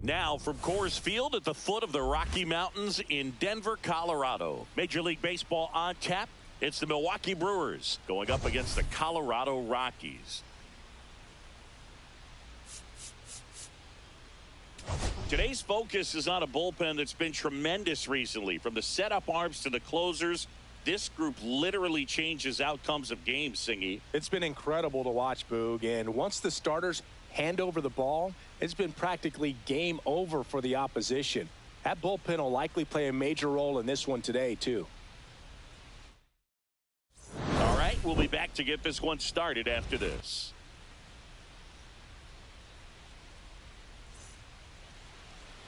Now from Coors Field at the foot of the Rocky Mountains in Denver, Colorado. Major League Baseball on tap. It's the Milwaukee Brewers going up against the Colorado Rockies. Today's focus is on a bullpen that's been tremendous recently. From the setup arms to the closers, this group literally changes outcomes of games, Singy. It's been incredible to watch, Boog. And once the starters hand over the ball, it's been practically game over for the opposition. That bullpen will likely play a major role in this one today, too. All right, we'll be back to get this one started after this.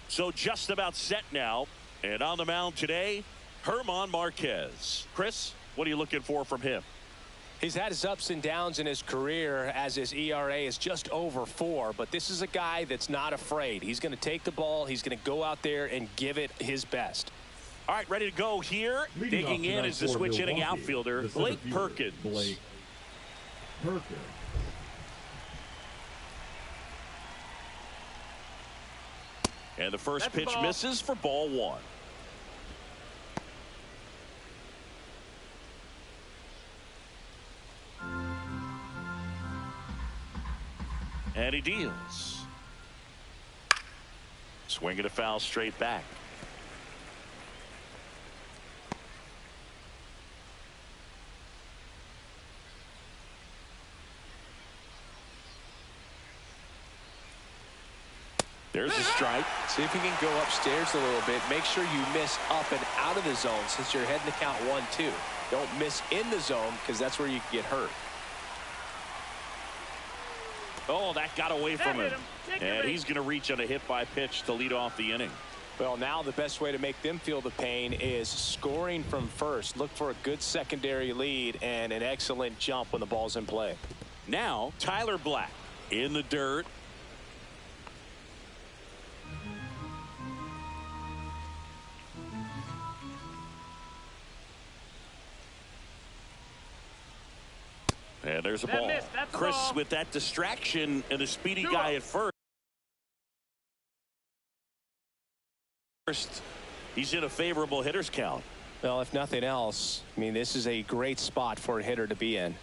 So just about set now. And on the mound today, Germán Marquez. Chris, what are you looking for from him? He's had his ups and downs in his career as his ERA is just over 4. But this is a guy that's not afraid. He's going to take the ball. He's going to go out there and give it his best. All right, ready to go here. Digging in is the switch hitting outfielder, Blake Perkins. Blake Perkins. And the first pitch misses for ball 1. And he deals. Swinging a foul straight back. There's a strike. See if you can go upstairs a little bit. Make sure you miss up and out of the zone since you're heading to count 1-2. Don't miss in the zone because that's where you can get hurt. Oh, that got away from him. And he's going to reach on a hit-by pitch to lead off the inning. Well, now the best way to make them feel the pain is scoring from first. Look for a good secondary lead and an excellent jump when the ball's in play. Now, Tyler Black in the dirt. And there's a ball. Chris with that distraction and a speedy guy at first. He's in a favorable hitter's count. Well, if nothing else, I mean, this is a great spot for a hitter to be in.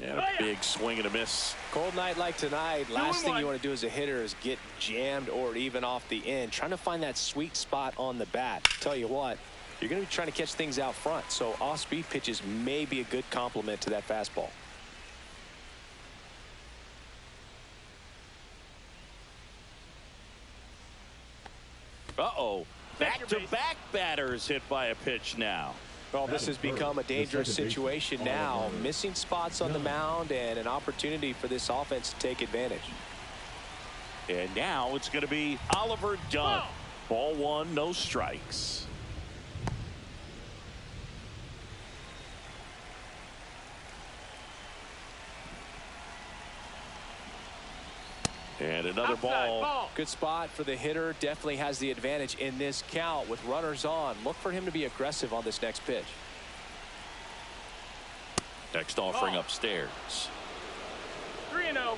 And a big swing and a miss. Cold night like tonight, last thing you want to do as a hitter is get jammed or even off the end. Trying to find that sweet spot on the bat. Tell you what, you're going to be trying to catch things out front, so off-speed pitches may be a good complement to that fastball. Uh-oh. Back-to-back batters hit by a pitch now. Well, this has become a dangerous situation now. Missing spots on the mound and an opportunity for this offense to take advantage. And now it's going to be Oliver Dunn. Ball 1, no strikes. And another ball. Good spot for the hitter. Definitely has the advantage in this count with runners on. Look for him to be aggressive on this next pitch. Next offering upstairs. 3-0.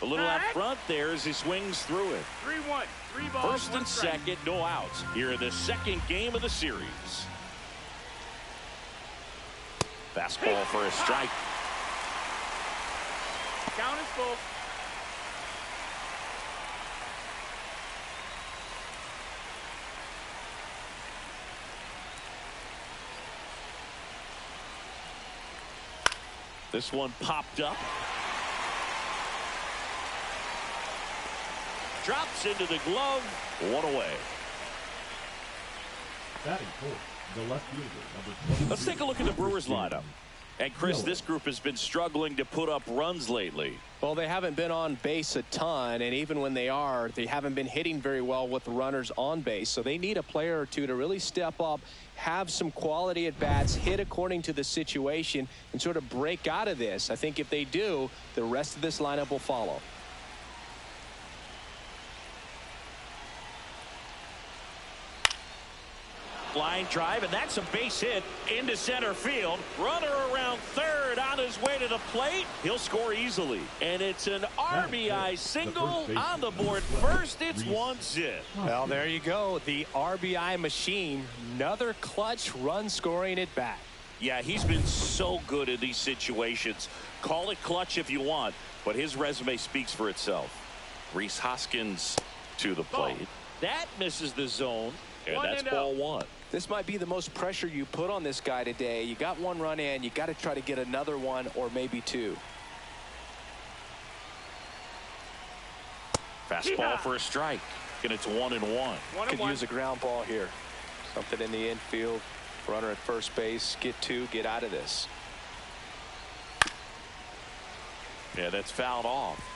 A little out front there as he swings through it. 3-1. 3 balls. First and second, no outs. Here in the second game of the series. Fastball for a strike. Count is full. This one popped up. Drops into the glove. 1 away. Batting fourth, the left fielder, number 20. Let's take a look at the Brewers lineup. And Chris, this group has been struggling to put up runs lately. Well, they haven't been on base a ton, and even when they are, they haven't been hitting very well with runners on base. So they need a player or two to really step up, have some quality at bats, hit according to the situation, and sort of break out of this. I think if they do, the rest of this lineup will follow. Line drive, and that's a base hit into center field. Runner around third on his way to the plate. He'll score easily. And it's an RBI single on the board first. It's 1-0. Well, there you go. The RBI machine. Another clutch run scoring at bat. Yeah, he's been so good in these situations. Call it clutch if you want, but his resume speaks for itself. Rhys Hoskins to the plate. That misses the zone, and that's ball one. This might be the most pressure you put on this guy today. You got one run in, you got to try to get another one or maybe two. Fastball for a strike, and it's 1-1. Could use a ground ball here. Something in the infield. Runner at first base. Get two, get out of this. Yeah, that's fouled off.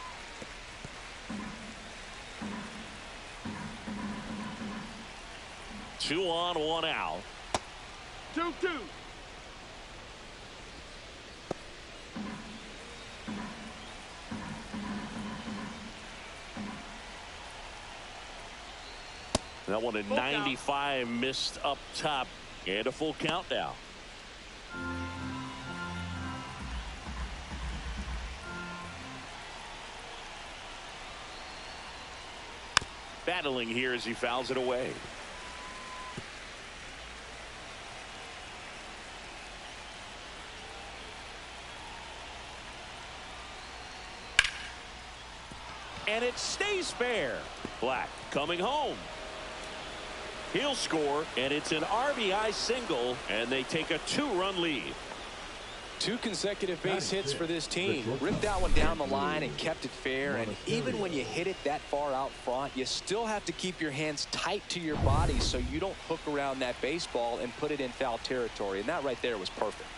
Two on, one out. 2-2. That one at 95 missed up top, and a full count now. Battling here as he fouls it away. And it stays fair. Black coming home. He'll score, and it's an RBI single, and they take a 2-run lead. 2 consecutive base hits for this team. Ripped that one down the line and kept it fair. And even when you hit it that far out front, you still have to keep your hands tight to your body so you don't hook around that baseball and put it in foul territory. And that right there was perfect.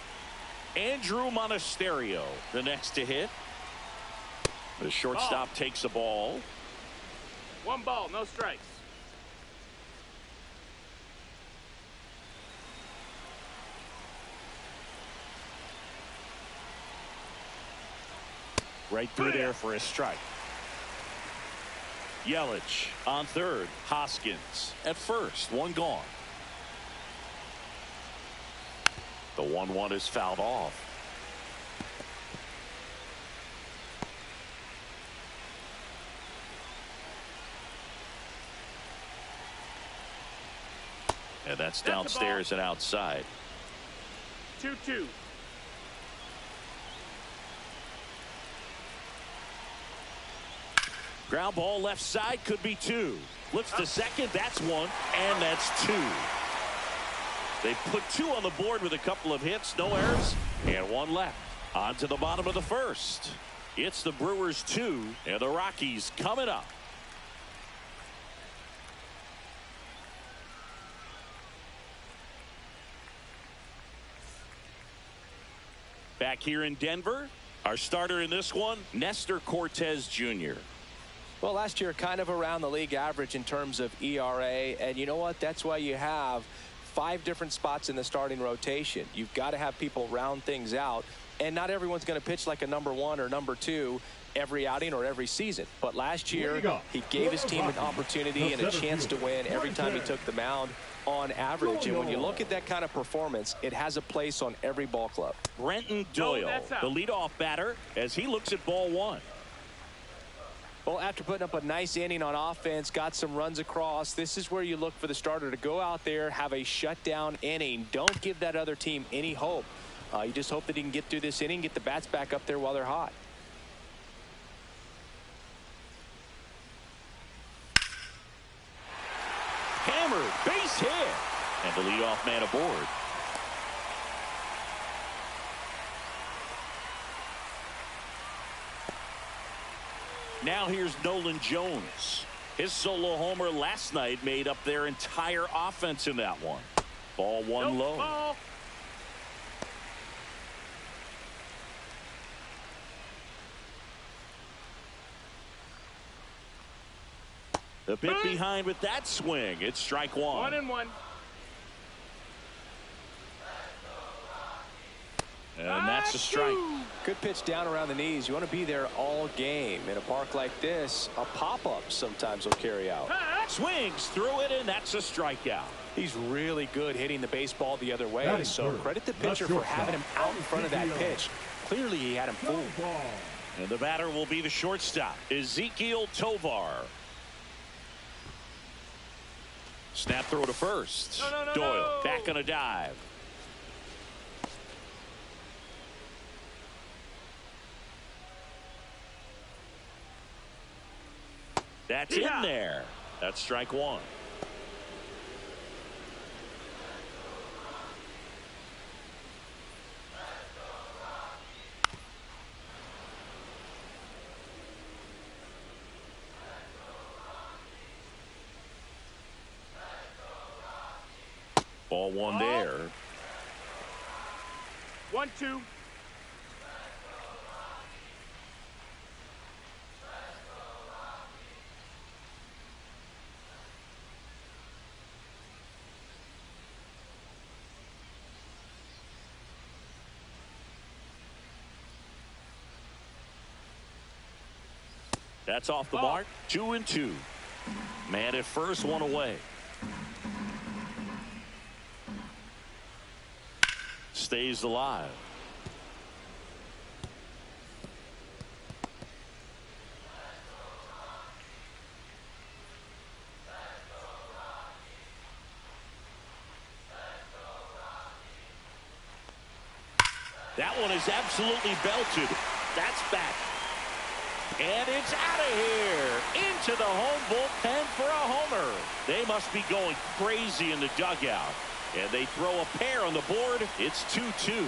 Andrew Monasterio, the next to hit. The shortstop takes the ball. 1 ball, no strikes. Right through there for a strike. Yelich on third. Hoskins at first. One gone. The 1-1 is fouled off. And that's downstairs and outside. 2-2. Ground ball left side, could be 2. Looks to second, that's 1, and that's 2. They put 2 on the board with a couple of hits, no errors, and 1 left. On to the bottom of the first. It's the Brewers 2 and the Rockies coming up. Back here in Denver, our starter in this one, Nestor Cortez Jr. Well, last year kind of around the league average in terms of ERA, and you know what? That's why you have 5 different spots in the starting rotation. You've got to have people round things out, and not everyone's going to pitch like a number 1 or number 2 every outing or every season. But last year, he gave his team an opportunity and a chance to win every time he took the mound on average. And when you look at that kind of performance, it has a place on every ball club. Brenton Doyle, the leadoff batter, as he looks at ball 1. Well, after putting up a nice inning on offense, got some runs across, this is where you look for the starter to go out there, have a shutdown inning. Don't give that other team any hope. You just hope that he can get through this inning, get the bats back up there while they're hot. Hammered, base hit, and the leadoff man aboard. Now here's Nolan Jones. His solo homer last night made up their entire offense in that one. Ball 1 low. Ball. The bit behind with that swing. It's strike 1. 1-1. And that's a strike. Good pitch down around the knees. You want to be there all game. In a park like this, a pop-up sometimes will carry out. Swings through it, and that's a strikeout. He's really good hitting the baseball the other way, so credit the pitcher for having him out in front of that pitch. Clearly, he had him fooled. And the batter will be the shortstop, Ezekiel Tovar. Snap throw to first. Doyle back on a dive. That's in there. That's strike one. Ball one there. 1-2. That's off the mark. 2-2. Man at first, one away. Stays alive. That one is absolutely belted. That's back. And it's out of here. Into the home bullpen for a homer. They must be going crazy in the dugout. And they throw a pair on the board. It's 2-2.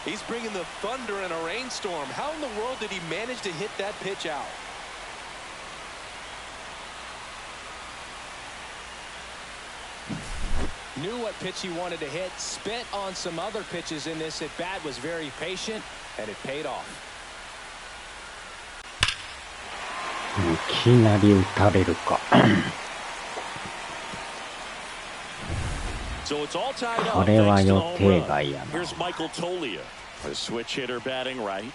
He's bringing the thunder in a rainstorm. How in the world did he manage to hit that pitch out? Knew what pitch he wanted to hit. Spent on some other pitches in this at bat. Was very patient, and it paid off. いきなり打たれるか。 So it's all tied up. これは予定外やな。 Here's Michael Tolia, the switch hitter batting right.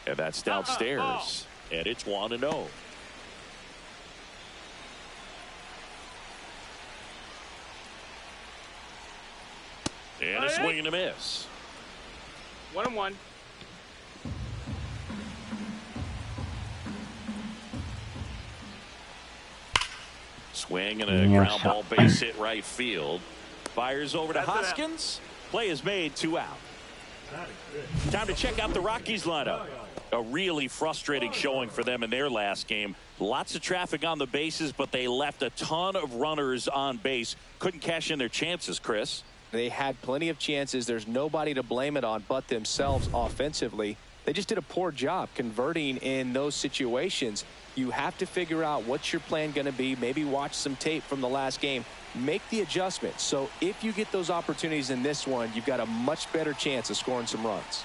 And that's downstairs. And it's 1-0. And a swing and a miss. 1-1. Swing and a ground ball base hit right field. Fires over to Hoskins. Play is made, 2 out. Time to check out the Rockies lineup. A really frustrating showing for them in their last game. Lots of traffic on the bases, but they left a ton of runners on base. Couldn't cash in their chances, Chris. They had plenty of chances. There's nobody to blame it on but themselves offensively. They just did a poor job converting in those situations. You have to figure out what's your plan going to be. Maybe watch some tape from the last game. Make the adjustments. So if you get those opportunities in this one, you've got a much better chance of scoring some runs.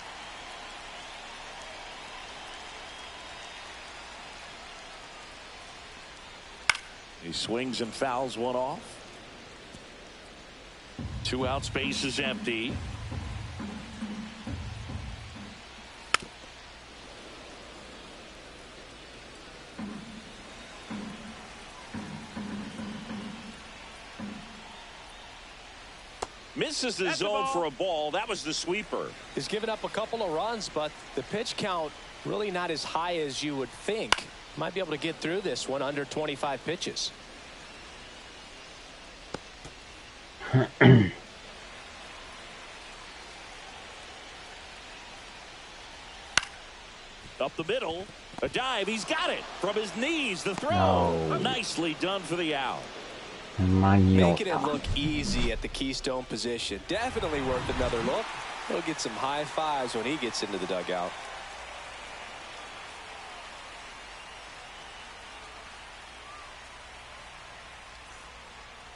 He swings and fouls one off. 2 out, space is empty. Misses the zone for a ball. That was the sweeper. He's given up a couple of runs, but the pitch count really not as high as you would think. Might be able to get through this one under 25 pitches. Up the middle, a dive. He's got it from his knees. The throw, No. nicely done for the out. Making it look easy at the keystone position. Definitely worth another look. He'll get some high fives when he gets into the dugout.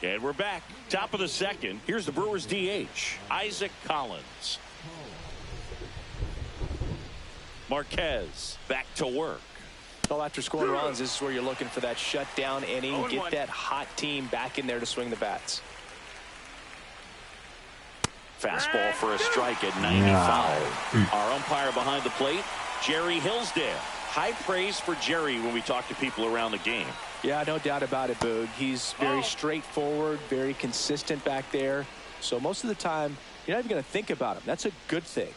And we're back. Top of the second. Here's the Brewers DH, Isaac Collins. Marquez back to work. Well, after scoring runs, this is where you're looking for that shutdown inning. 0-1. Get that hot team back in there to swing the bats. Fastball for a strike at 95. Our umpire behind the plate, Jerry Hillsdale. High praise for Jerry when we talk to people around the game. Yeah, no doubt about it, Boog. He's very straightforward, very consistent back there. So most of the time, you're not even going to think about him. That's a good thing.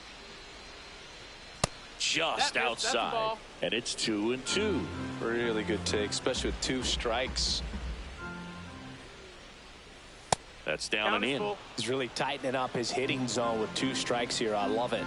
Just outside. And it's 2-2. Really good take, especially with 2 strikes. That's down and in. He's really tightening up his hitting zone with 2 strikes here. I love it.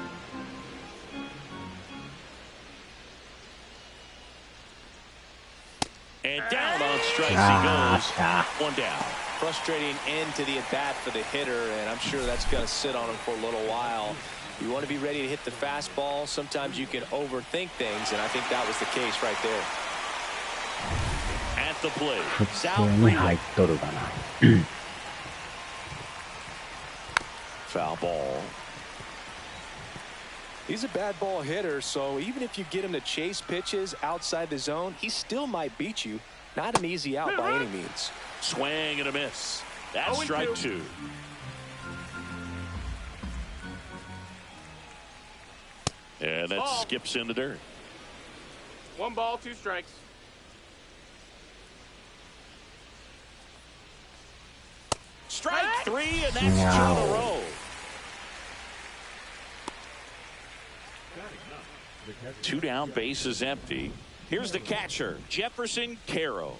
And down on strikes he goes. 1 down. Frustrating end to the at-bat for the hitter, and I'm sure that's going to sit on him for a little while. You want to be ready to hit the fastball. Sometimes you can overthink things, and I think that was the case right there. At the plate, 普通に入っとるかな。 Foul ball. He's a bad ball hitter, so even if you get him to chase pitches outside the zone, he still might beat you. Not an easy out by any means. Swing and a miss. That's strike 2. And that skips in the dirt. 1 ball, 2 strikes. Strike 3, and that's 2 in a row. Two down, bases empty. Here's the catcher, Jefferson Caro.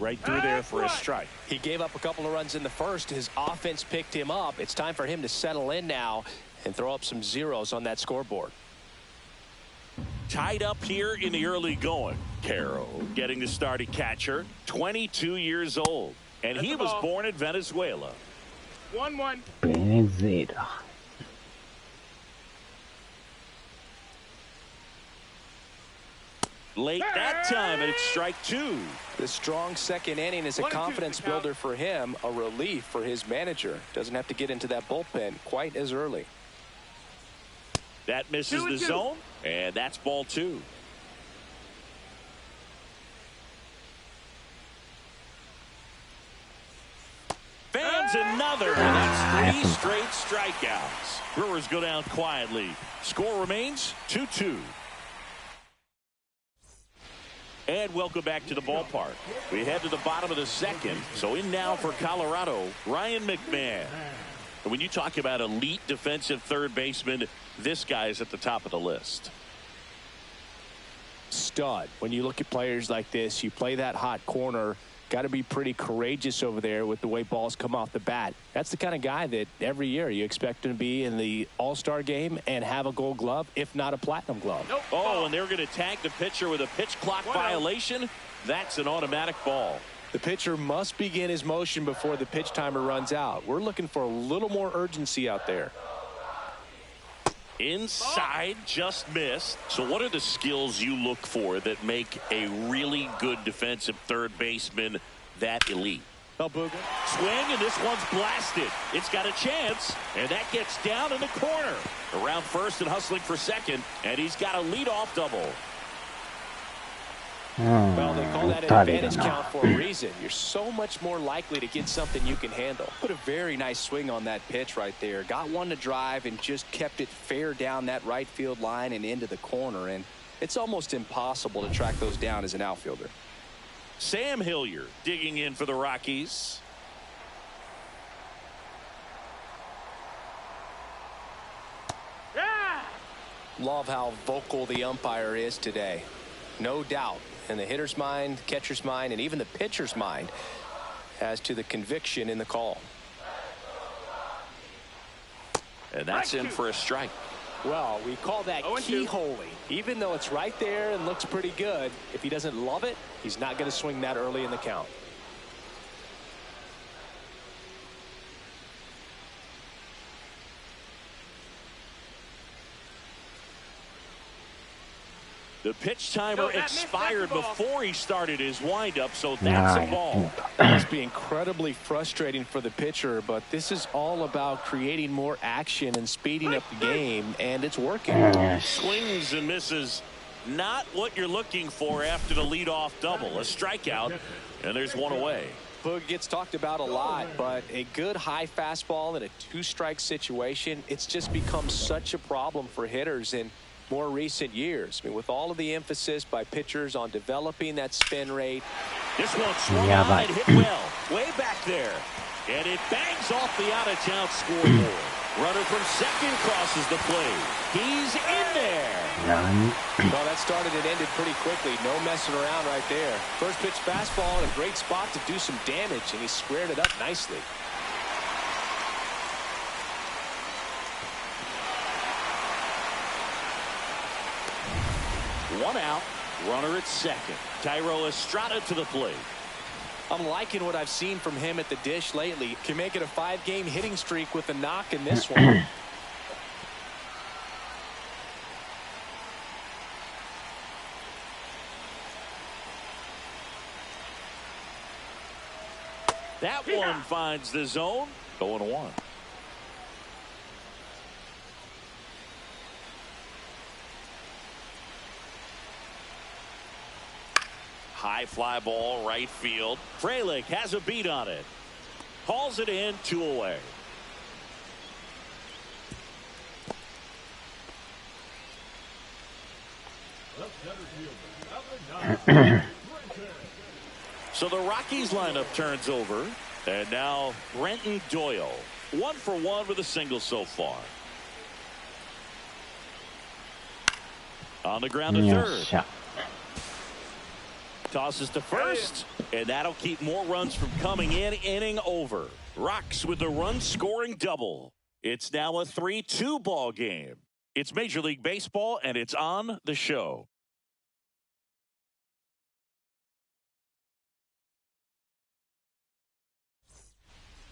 Right through there for a strike. He gave up a couple of runs in the first. His offense picked him up. It's time for him to settle in now and throw up some zeros on that scoreboard. Tied up here in the early going. Caro getting the start at catcher, 22 years old. And he was born in Venezuela. 1-1. ベネズエラ。 Late that time, and it's strike 2. The strong second inning is a confidence builder for him, a relief for his manager. Doesn't have to get into that bullpen quite as early. That misses the zone, and that's ball 2. Fans another, and that's 3 straight strikeouts. Brewers go down quietly. Score remains 2-2. And welcome back to the ballpark. We head to the bottom of the second. So in now for Colorado, Ryan McMahon. And when you talk about elite defensive third baseman, this guy is at the top of the list. Stud. When you look at players like this, you play that hot corner. Got to be pretty courageous over there with the way balls come off the bat. That's the kind of guy that every year you expect him to be in the All-Star game and have a Gold Glove, if not a Platinum Glove. Oh, and they're going to tag the pitcher with a pitch clock violation. That's an automatic ball. The pitcher must begin his motion before the pitch timer runs out. We're looking for a little more urgency out there. Inside, just missed. So what are the skills you look for that make a really good defensive third baseman that elite? Booger. Swing, and this one's blasted. It's got a chance, and that gets down in the corner. Around first and hustling for second, and he's got a leadoff double. Well, they call that an advantage count for a reason. You're so much more likely to get something you can handle. Put a very nice swing on that pitch right there. Got one to drive and just kept it fair down that right field line and into the corner. And it's almost impossible to track those down as an outfielder. Sam Hilliard digging in for the Rockies. Love how vocal the umpire is today. No doubt in the hitter's mind, catcher's mind, and even the pitcher's mind as to the conviction in the call. And that's in for a strike. Well, we call that keyholing. Even though it's right there and looks pretty good, if he doesn't love it, he's not going to swing that early in the count. The pitch timer expired before he started his windup, so that's a ball. It must be incredibly frustrating for the pitcher, but this is all about creating more action and speeding up the game, and it's working. Swings and misses. Not what you're looking for after the leadoff double. A strikeout, and there's one away. Boog gets talked about a lot, but a good high fastball in a two-strike situation, it's just become such a problem for hitters in more recent years. I mean, with all of the emphasis by pitchers on developing that spin rate. This one swung on, hit well, way back there. And it bangs off the out-of-town scoreboard. Runner from second crosses the plate. He's in there. Well, that started and ended pretty quickly. No messing around right there. First pitch fastball in a great spot to do some damage, and he squared it up nicely. One out, runner at second. Tyro Estrada to the plate. I'm liking what I've seen from him at the dish lately. Can make it a 5-game hitting streak with a knock in this one. That one finds the zone. 0-1. High fly ball, right field. Frelick has a beat on it. Calls it in, 2 away. So the Rockies lineup turns over. And now Brenton Doyle. 1 for 1 with a single so far. On the ground to third. Tosses to first, and that'll keep more runs from coming in. Inning over. Rocks with the run-scoring double. It's now a 3-2 ball game. It's Major League Baseball, and it's on the show.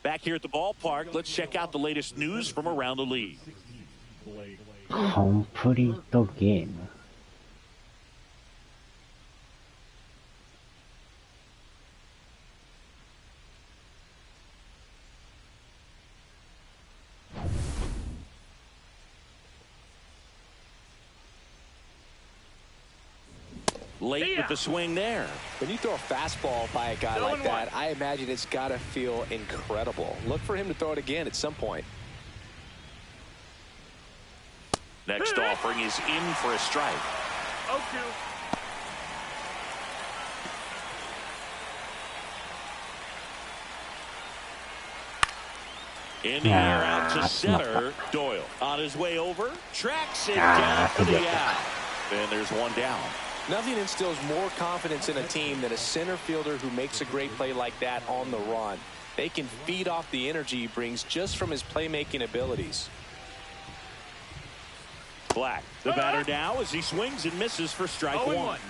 Back here at the ballpark, let's check out the latest news from around the league. Complete game. Late with the swing there. When you throw a fastball by a guy like that, I imagine it's got to feel incredible. Look for him to throw it again at some point. Next offering is in for a strike. 0-2. In the air out to center. Doyle on his way over. Tracks it down for the out. And there's one down. Nothing instills more confidence in a team than a center fielder who makes a great play like that on the run. They can feed off the energy he brings just from his playmaking abilities. Black, the batter now as he swings and misses for strike 1.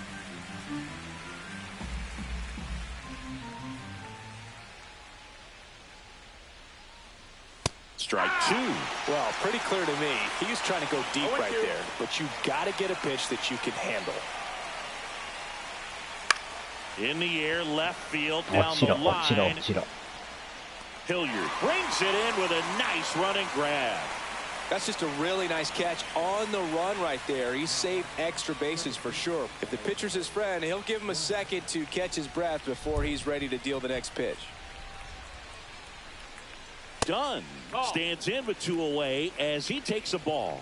Strike 2. Well, pretty clear to me. He was trying to go deep right there, but you got to get a pitch that you can handle. In the air, left field, down the line. Hilliard brings it in with a nice running grab. That's just a really nice catch on the run right there. He saved extra bases for sure. If the pitcher's his friend, he'll give him a second to catch his breath before he's ready to deal the next pitch. Dunn stands in with 2 away as he takes a ball.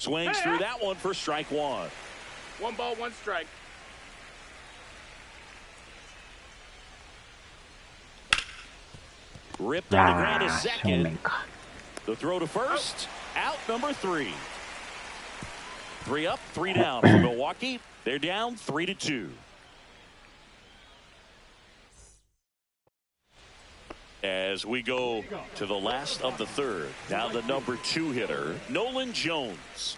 Swings through that one for strike 1. 1 ball, 1 strike. Ripped on the ground to second. The throw to first. Out number 3. 3 up, 3 down for Milwaukee. They're down 3-2. As we go to the last of the third. Now the number 2 hitter, Nolan Jones.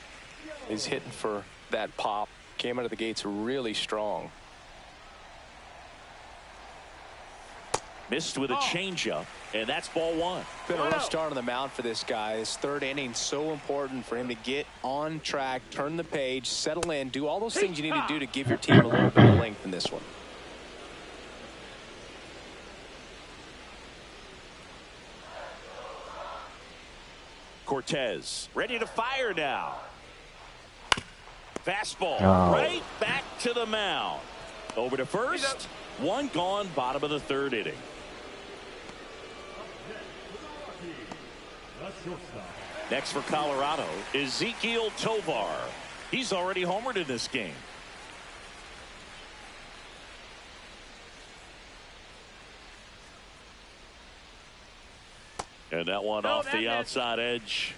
He's hitting for that pop. Came out of the gates really strong. Missed with a changeup, and that's ball 1. Been a rough start on the mound for this guy. His third inning, so important for him to get on track, turn the page, settle in, do all those things you need to do to give your team a little bit of length in this one. Cortez ready to fire now. Fastball right back to the mound. Over to first. One gone, bottom of the third inning. Next for Colorado, Ezequiel Tovar. He's already homered in this game. And that one off the outside edge.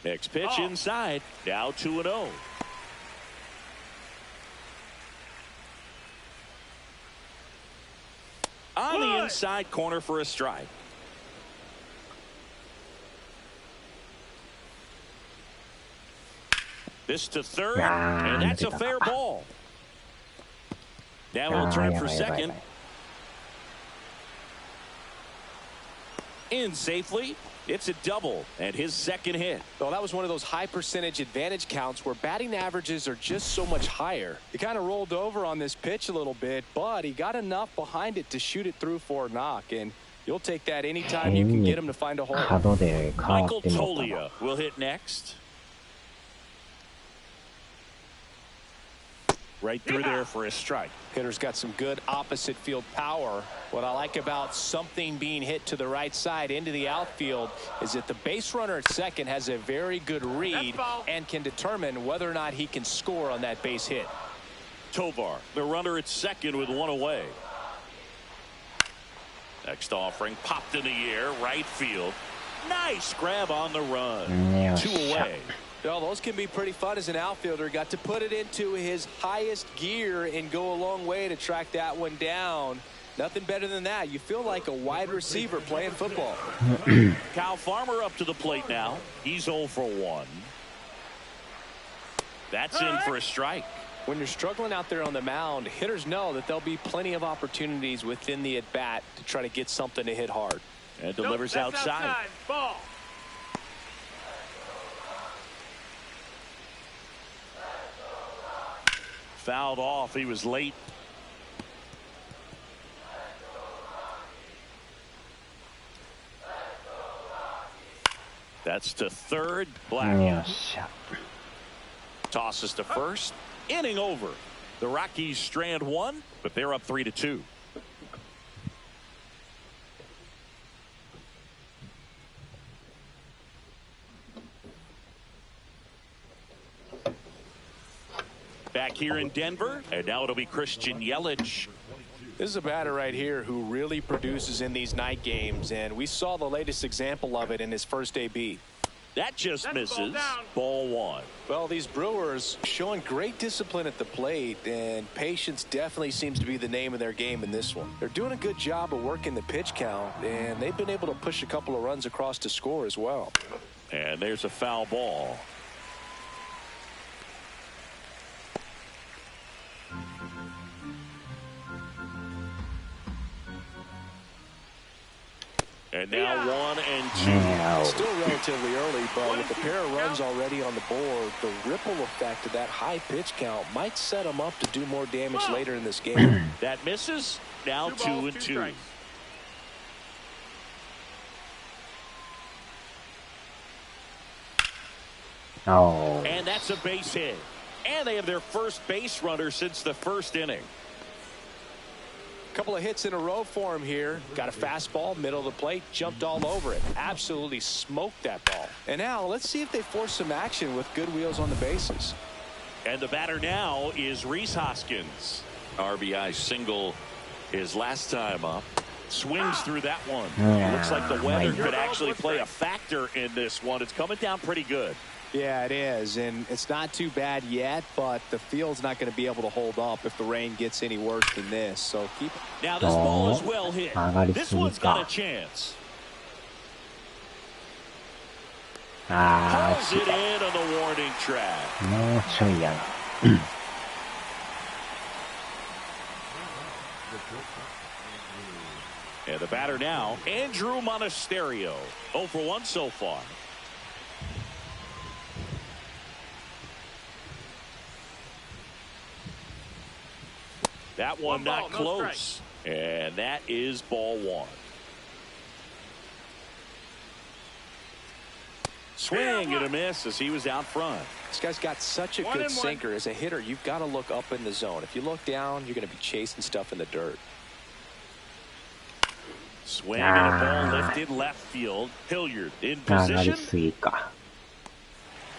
Next pitch inside. Now 2-0. On the inside corner for a strike. This to third, and that's a fair ball. Now he'll turn for second. In safely. It's a double and his second hit. Well, that was one of those high percentage advantage counts where batting averages are just so much higher. He kind of rolled over on this pitch a little bit, but he got enough behind it to shoot it through for a knock, and you'll take that anytime you can get him to find a hole. Michael Tolia will hit next. Right through there for a strike. Hitter's got some good opposite field power. What I like about something being hit to the right side into the outfield is that the base runner at second has a very good read and can determine whether or not he can score on that base hit. Tovar, the runner at second with one away. Next offering popped in the air, right field. Nice grab on the run. 2 away. Well, those can be pretty fun as an outfielder. Got to put it into his highest gear and go a long way to track that one down. Nothing better than that. You feel like a wide receiver playing football. Kyle Farmer up to the plate now. He's 0 for 1. That's in for a strike. When you're struggling out there on the mound, hitters know that there'll be plenty of opportunities within the at-bat to try to get something to hit hard. And delivers outside. Ball. Fouled off. He was late. That's to third. Black. Tosses to first. Inning over. The Rockies strand one, but they're up 3-2. Back here in Denver, and now it'll be Christian Yelich. This is a batter right here who really produces in these night games, and we saw the latest example of it in his first AB. That just misses. Ball 1. Well, these Brewers showing great discipline at the plate, and patience definitely seems to be the name of their game in this one. They're doing a good job of working the pitch count, and they've been able to push a couple of runs across to score as well. And there's a foul ball. And now 1-2. Still relatively early, but with a pair of runs already on the board, the ripple effect of that high pitch count might set them up to do more damage later in this game. That misses. Now 2-2. And that's a base hit. And they have their first base runner since the first inning. Couple of hits in a row for him here. Got a fastball, middle of the plate, jumped all over it. Absolutely smoked that ball. And now let's see if they force some action with good wheels on the bases. And the batter now is Rhys Hoskins. RBI single his last time up. Swings through that one. Looks like the weather could actually play a factor in this one. It's coming down pretty good. Yeah, it is, and it's not too bad yet, but the field's not going to be able to hold up if the rain gets any worse than this. So keep. Now this ball is well hit. This one's got a chance. Pulls it in on the warning track. And the batter now, Andrew Monasterio. 0 for 1 so far. That one not close. And that is ball one. Swing and a miss as he was out front. This guy's got such a good sinker. As a hitter, you've got to look up in the zone. If you look down, you're going to be chasing stuff in the dirt. Swing and a ball lifted left field. Hilliard in position.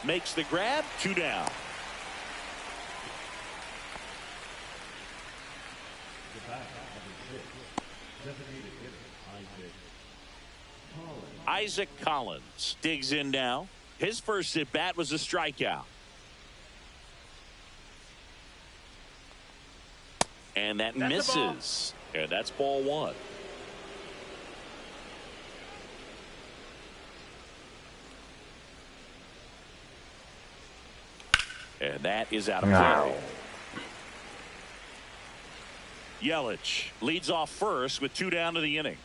Makes the grab. 2 down. Isaac Collins digs in now. His first at bat was a strikeout. And that misses. And that's ball one. And that is out of play. Yelich leads off first with 2 down to the inning.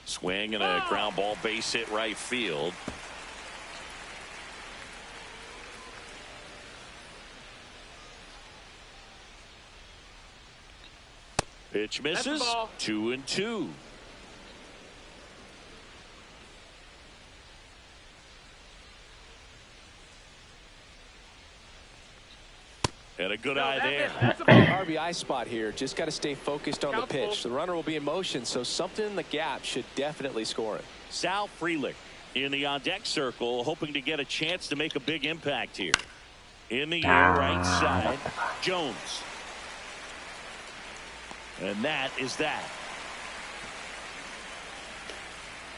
Swing and a ground ball, base hit right field. Pitch misses. 2-2. And a good eye there. RBI spot here. Just got to stay focused on the pitch. The runner will be in motion, so something in the gap should definitely score it. Sal Frelick in the on-deck circle, hoping to get a chance to make a big impact here. In the air, right side, Jones. And that is that.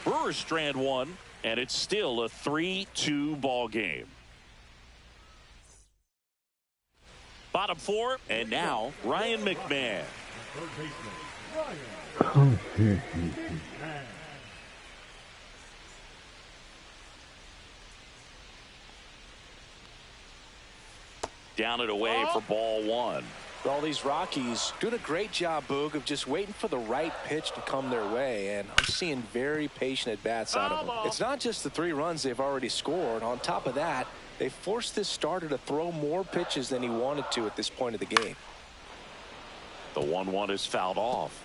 Brewers strand one, and it's still a 3-2 ball game. Bottom 4, and now Ryan McMahon. Down and away for ball one. All these Rockies doing a great job, Boog, of just waiting for the right pitch to come their way, and I'm seeing very patient at-bats out of them. It's not just the 3 runs they've already scored. On top of that, they forced this starter to throw more pitches than he wanted to at this point of the game. The 1-1 is fouled off.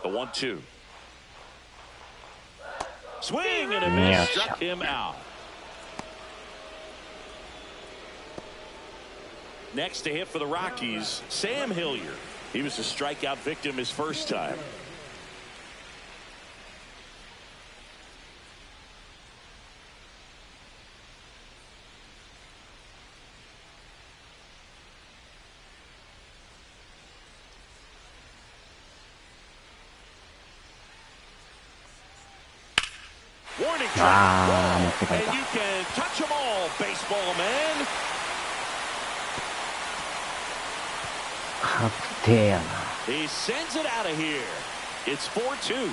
The 1-2. Swing and a miss, struck him out. Next to hit for the Rockies, Sam Hilliard. He was a strikeout victim his first time. Warning track. And you can touch them all, baseball man. He sends it out of here. It's 4-2.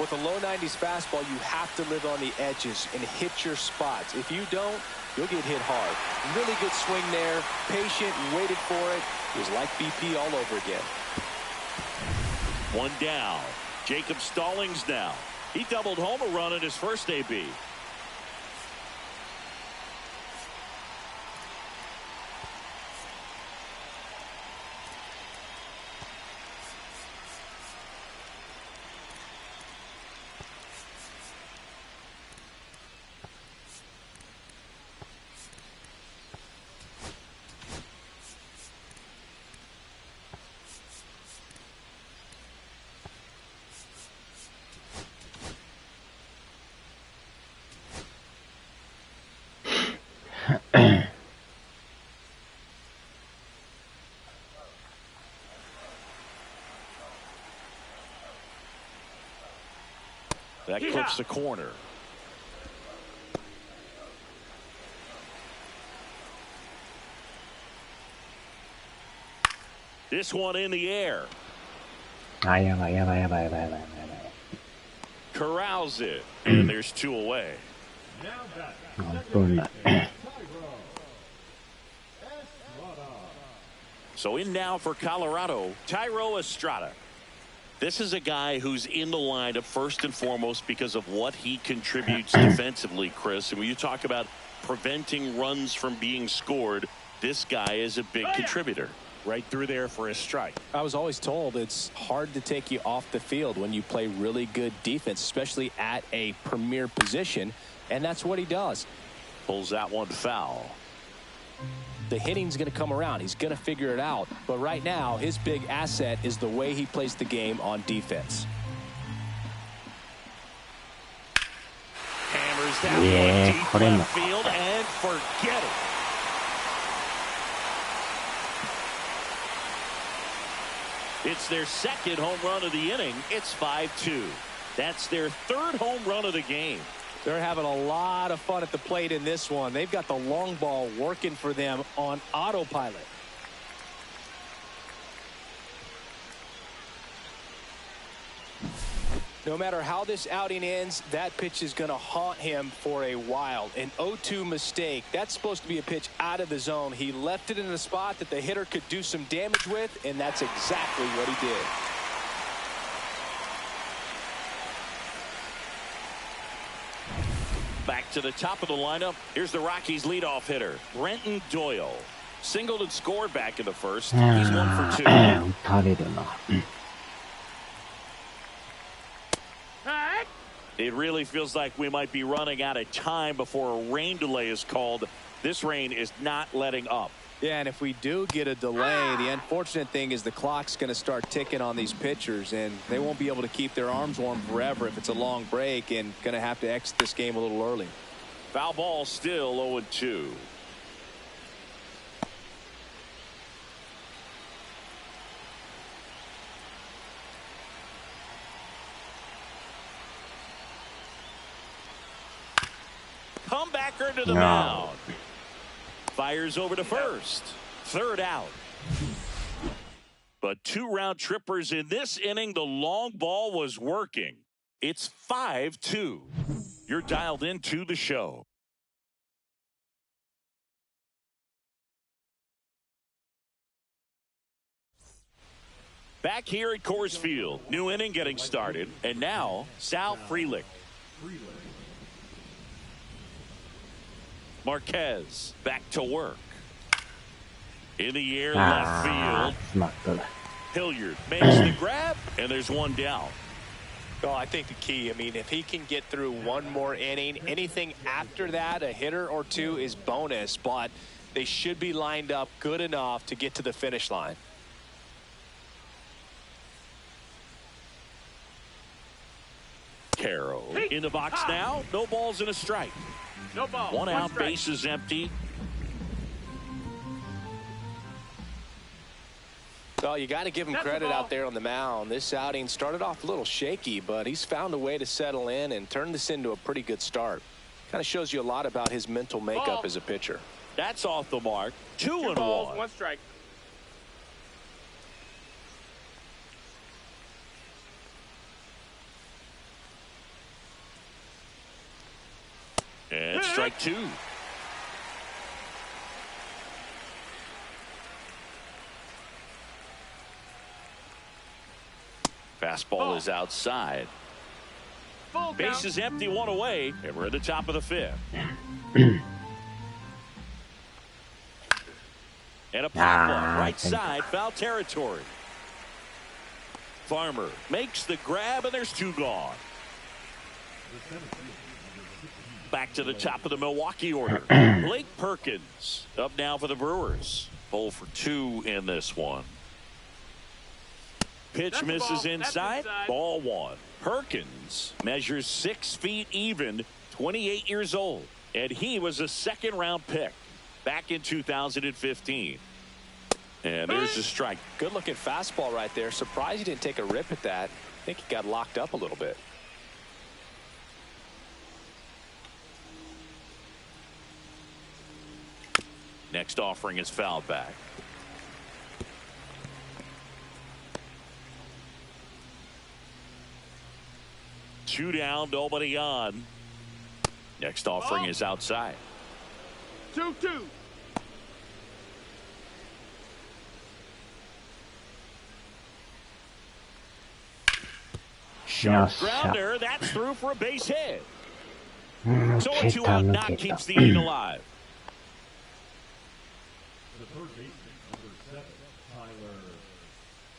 With a low 90s fastball, you have to live on the edges and hit your spots. If you don't, you'll get hit hard. Really good swing there. Patient, waited for it. It was like BP all over again. 1 down. Jacob Stallings now. He doubled home a run in his first AB. That clips the corner. This one in the air. あ、やばいやばいやばいやばいやばいやばい。Corrals it, and there's 2 away. 危ない。So in now for Colorado, Thairo Estrada. This is a guy who's in the lineup first and foremost because of what he contributes defensively, Chris. And when you talk about preventing runs from being scored, this guy is a big contributor. Right through there for a strike. I was always told it's hard to take you off the field when you play really good defense, especially at a premier position, and that's what he does. Pulls that one foul. The hitting's going to come around. He's going to figure it out. But right now, his big asset is the way he plays the game on defense. Hammers that one deep left field and forget it. It's their second home run of the inning. It's 5-2. That's their third home run of the game. They're having a lot of fun at the plate in this one. They've got the long ball working for them on autopilot. No matter how this outing ends, that pitch is going to haunt him for a while. An 0-2 mistake. That's supposed to be a pitch out of the zone. He left it in a spot that the hitter could do some damage with, and that's exactly what he did. Back to the top of the lineup. Here's the Rockies leadoff hitter, Brenton Doyle. Singled and scored back in the first. He's 1 for 2. 打たれるな。It really feels like we might be running out of time before a rain delay is called. This rain is not letting up. Yeah, and if we do get a delay, the unfortunate thing is the clock's going to start ticking on these pitchers, and they won't be able to keep their arms warm forever if it's a long break, and going to have to exit this game a little early. Foul ball still 0-2. Comebacker to the mound. Fires over to first. Third out. But 2 round trippers in this inning. The long ball was working. It's 5-2. You're dialed into the show. Back here at Coors Field. New inning getting started. And now, Sal Frelick. Marquez back to work. In the air, left field. Hilliard makes the grab, and there's one down. Well, I think the key, I mean, if he can get through one more inning, anything after that, a hitter or two is bonus, but they should be lined up good enough to get to the finish line. Carroll in the box now. No balls and a strike. No ball. One out, strike. base is empty. Well, you got to give him credit out there on the mound. This outing started off a little shaky, but he's found a way to settle in and turn this into a pretty good start. Kind of shows you a lot about his mental makeup as a pitcher. That's off the mark. 2 balls, 1. 1 strike. And strike 2. Fastball is outside. Full Base count. is empty, 1 away, and we're at the top of the 5th. And a pop-up right side, foul territory. Farmer makes the grab, and there's 2 gone. Back to the top of the Milwaukee order. Blake Perkins up now for the Brewers. 0 for 2 in this one. Pitch That's misses ball. inside. Ball 1. Perkins measures 6 feet even, 28 years old. And he was a second-round pick back in 2015. And there's a strike. Good-looking fastball right there. Surprised he didn't take a rip at that. I think he got locked up a little bit. Next offering is fouled back. 2 down, nobody on. Next offering is outside. 2-2. Sharp Yes, grounder. That's through for a base hit. 抜 So a け 2 た out 抜 knock けた keeps the inning alive. The third baseman, number 7,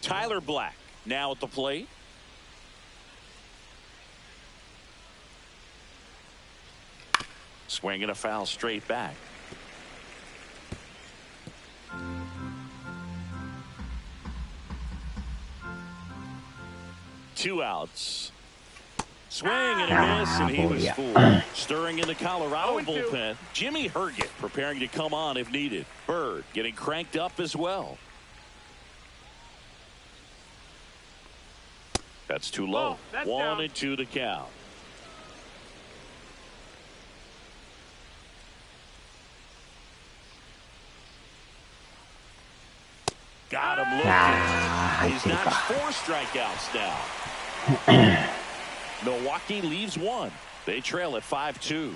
Tyler Black now at the plate. Swinging a foul straight back. Two outs. Swing and a miss, and he was fooled. Stirring in the Colorado bullpen, Jimmy Herget preparing to come on if needed. Bird getting cranked up as well. That's too low. That's 1-2 the count. Got him looking. He's not 4 strikeouts now. Milwaukee leaves 1. They trail at 5-2.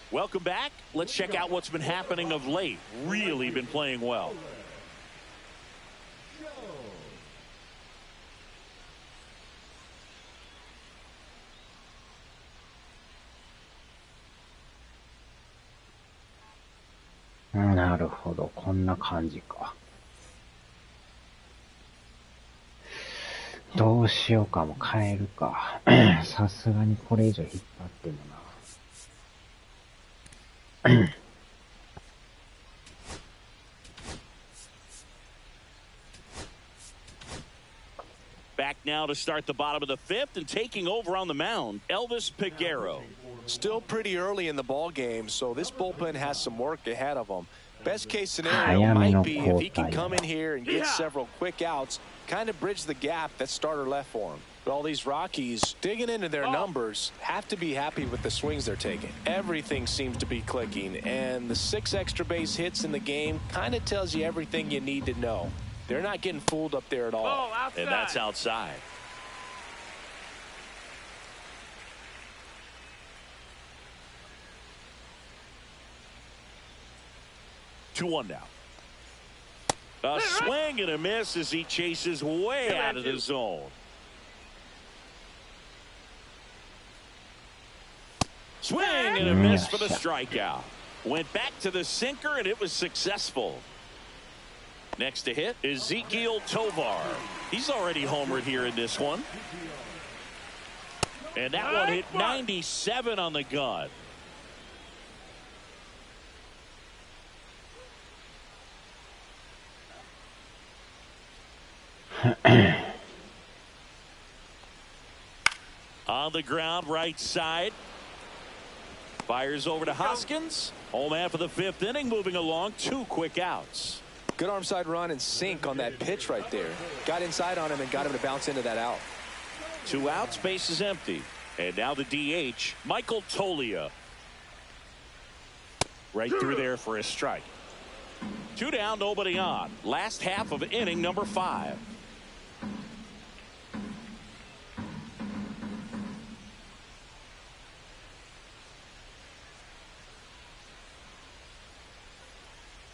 Welcome back. Let's check out what's been happening of late. Really been playing well. Joe. なるほど、こんな感じか。どうしようか、もう変えるか。さすがにこれ以上引っ張ってもな。Back now to start the bottom of the 5th, and taking over on the mound, Elvis Peguero. Still pretty early in the ball game, so this bullpen has some work ahead of them. Best case scenario might be if he can come in here and get several quick outs, kind of bridge the gap that starter left for him. But all these Rockies digging into their numbers have to be happy with the swings they're taking. Everything seems to be clicking, and the 6 extra base hits in the game kind of tells you everything you need to know. They're not getting fooled up there at all. And that's outside. Two one now. A swing and a miss as he chases way out of the zone. Swing and a miss for the strikeout. Went back to the sinker, and it was successful. Next to hit, Ezekiel Tovar. He's already homered here in this one. And that one hit 97 on the gun. On the ground, right side. Fires over to Hoskins. Home half of the 5th inning, moving along. 2 quick outs. Good arm side run and sink on that pitch right there. Got inside on him and got him to bounce into that out. 2 outs, base is empty. And now the DH, Michael Toglia. Right through there for a strike. 2 down, nobody on. Last half of inning number 5.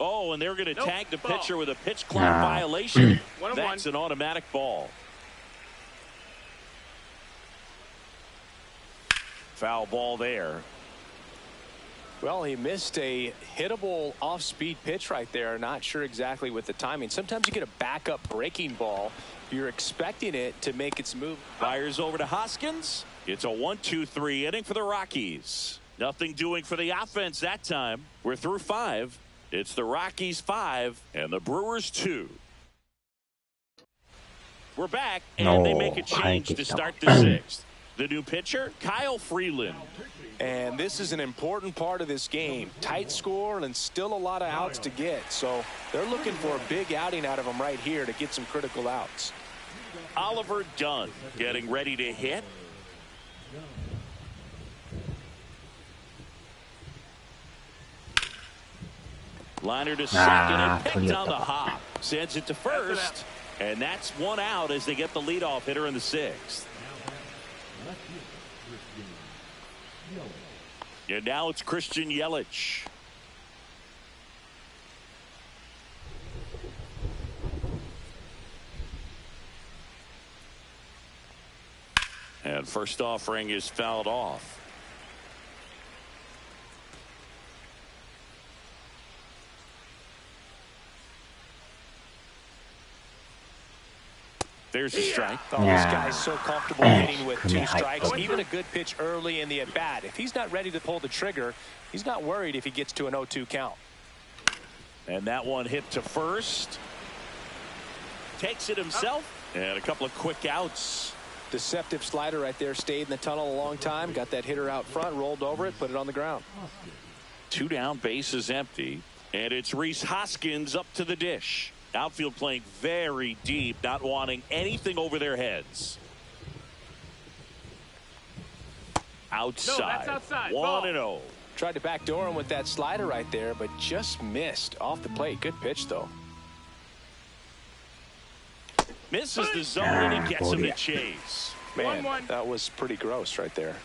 Oh, and they're going to tag the pitcher with a pitch clock violation. That's an automatic ball. Foul ball there. Well, he missed a hittable off-speed pitch right there. Not sure exactly with the timing. Sometimes you get a backup breaking ball. You're expecting it to make its move. Fires over to Hoskins. It's a 1-2-3 inning for the Rockies. Nothing doing for the offense that time. We're through 5. It's the Rockies 5 and the Brewers 2. We're back, and they make a change to start the 6th. The new pitcher, Kyle Freeland. And this is an important part of this game. Tight score and still a lot of outs to get. So they're looking for a big outing out of him right here to get some critical outs. Oliver Dunn getting ready to hit. Liner to second and picked on the hop. Sends it to first. And that's 1 out as they get the leadoff hitter in the 6th. And now it's Christian Yelich. And first offering is fouled off. There's a strike. Oh, this guy's so comfortable hitting with 2 strikes. Even a good pitch early in the at-bat. If he's not ready to pull the trigger, he's not worried if he gets to an 0-2 count. And that one hit to first. Takes it himself. And a couple of quick outs. Deceptive slider right there. Stayed in the tunnel a long time. Got that hitter out front. Rolled over it. Put it on the ground. 2 down. Base is empty. And it's Rhys Hoskins up to the dish. Outfield playing very deep, not wanting anything over their heads. Outside. No, that's outside. 1-0. Tried to backdoor him with that slider right there, but just missed off the plate. Good pitch, though. Misses the zone and he gets him to chase. Man, that was pretty gross right there.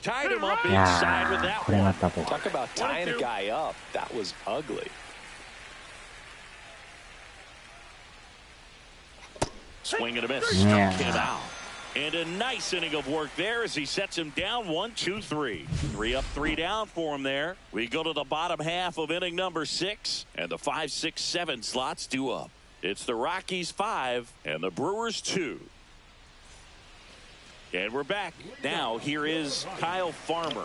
Tied him up inside with that one. Talk about tying a guy up. That was ugly. Swing and a miss. Struck him out. And a nice inning of work there as he sets him down 1-2-3. 3 up, 3 down for him there. We go to the bottom half of inning number 6, and the 5, 6, 7 slots due up. It's the Rockies 5 and the Brewers 2. And we're back. Now here is Kyle Farmer.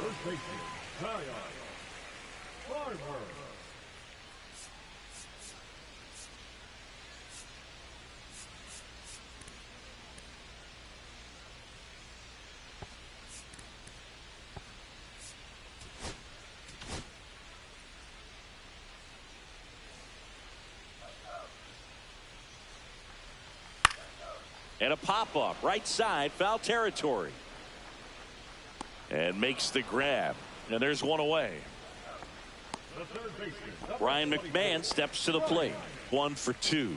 And a pop-up, right side, foul territory. And makes the grab. And there's one away. Ryan McMahon steps to the plate. 1 for 2.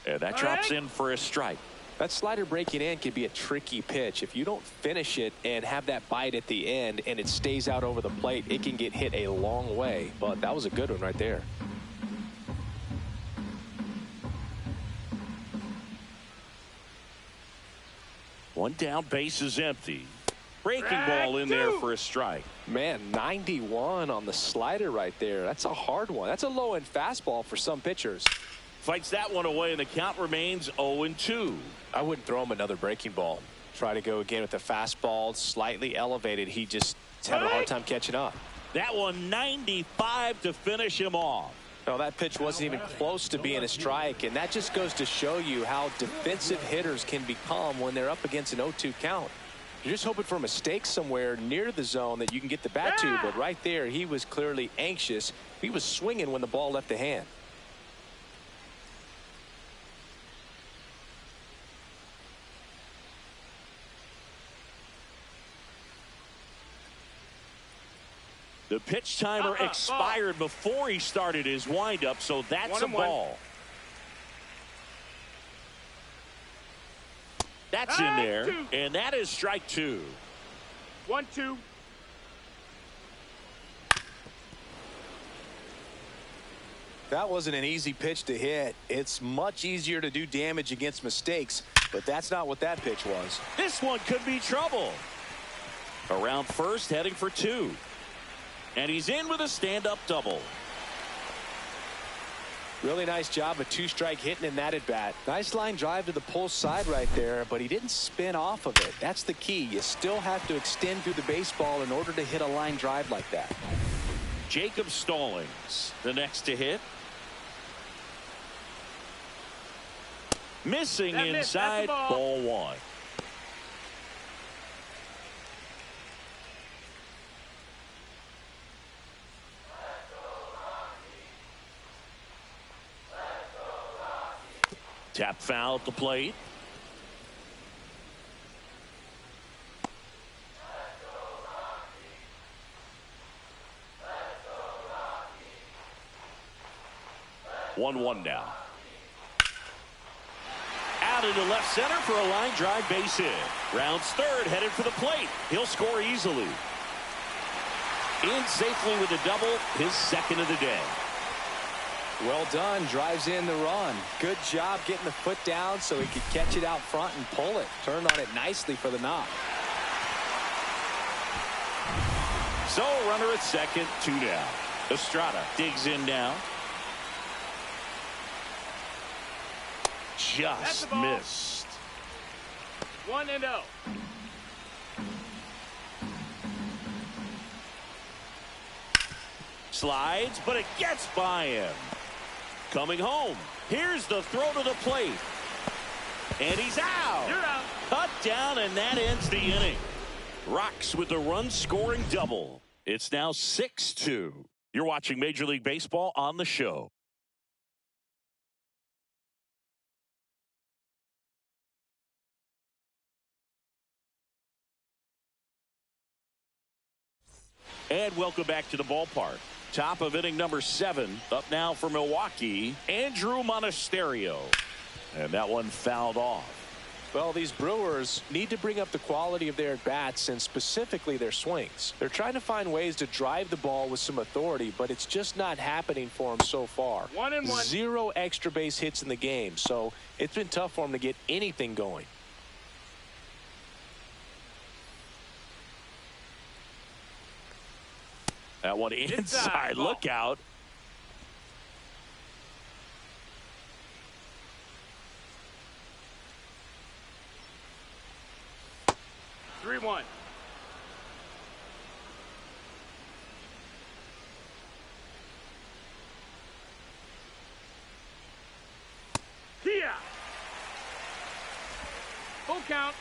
And that drops in for a strike. That slider breaking in can be a tricky pitch. If you don't finish it and have that bite at the end and it stays out over the plate, it can get hit a long way. But that was a good one right there. One down, base is empty. Breaking ball in there for a strike. Man, 91 on the slider right there. That's a hard one. That's a low-end fastball for some pitchers. Fights that one away, and the count remains 0-2. I wouldn't throw him another breaking ball. Try to go again with the fastball, slightly elevated. He just having a hard time catching up. That one 95 to finish him off. No, that pitch wasn't even close to being a strike, and that just goes to show you how defensive hitters can become when they're up against an 0-2 count. You're just hoping for a mistake somewhere near the zone that you can get the bat to, but right there he was clearly anxious. He was swinging when the ball left the hand. The pitch timer expired before he started his windup, so that's a ball. That's in there, and that is strike 2. 1-2. That wasn't an easy pitch to hit. It's much easier to do damage against mistakes, but that's not what that pitch was. This one could be trouble. Around first, heading for 2. And he's in with a stand-up double. Really nice job of 2-strike hitting in that at-bat. Nice line drive to the pull side right there, but he didn't spin off of it. That's the key. You still have to extend through the baseball in order to hit a line drive like that. Jacob Stallings, the next to hit. Missing inside, ball 1. Tap foul at the plate. 1-1 now. Out into left center for a line drive base hit. Rounds third, headed for the plate. He'll score easily. In safely with a double, his second of the day. Well done. Drives in the run. Good job getting the foot down so he could catch it out front and pull it. Turned on it nicely for the knock. So runner at second, 2 down. Estrada digs in now. Just missed. 1-0. Slides, but it gets by him. Coming home. Here's the throw to the plate. And he's out. You're out. Cut down, and that ends the inning. Rocks with the run-scoring double. It's now 6-2. You're watching Major League Baseball on the show. And welcome back to the ballpark. Top of inning number 7. Up now for Milwaukee, Andrew Monasterio. And that one fouled off. Well, these Brewers need to bring up the quality of their at-bats and specifically their swings. They're trying to find ways to drive the ball with some authority, but it's just not happening for them so far. 1-1. 0 extra base hits in the game, so it's been tough for them to get anything going. That one inside. Look out. Three-one. Here. Full count.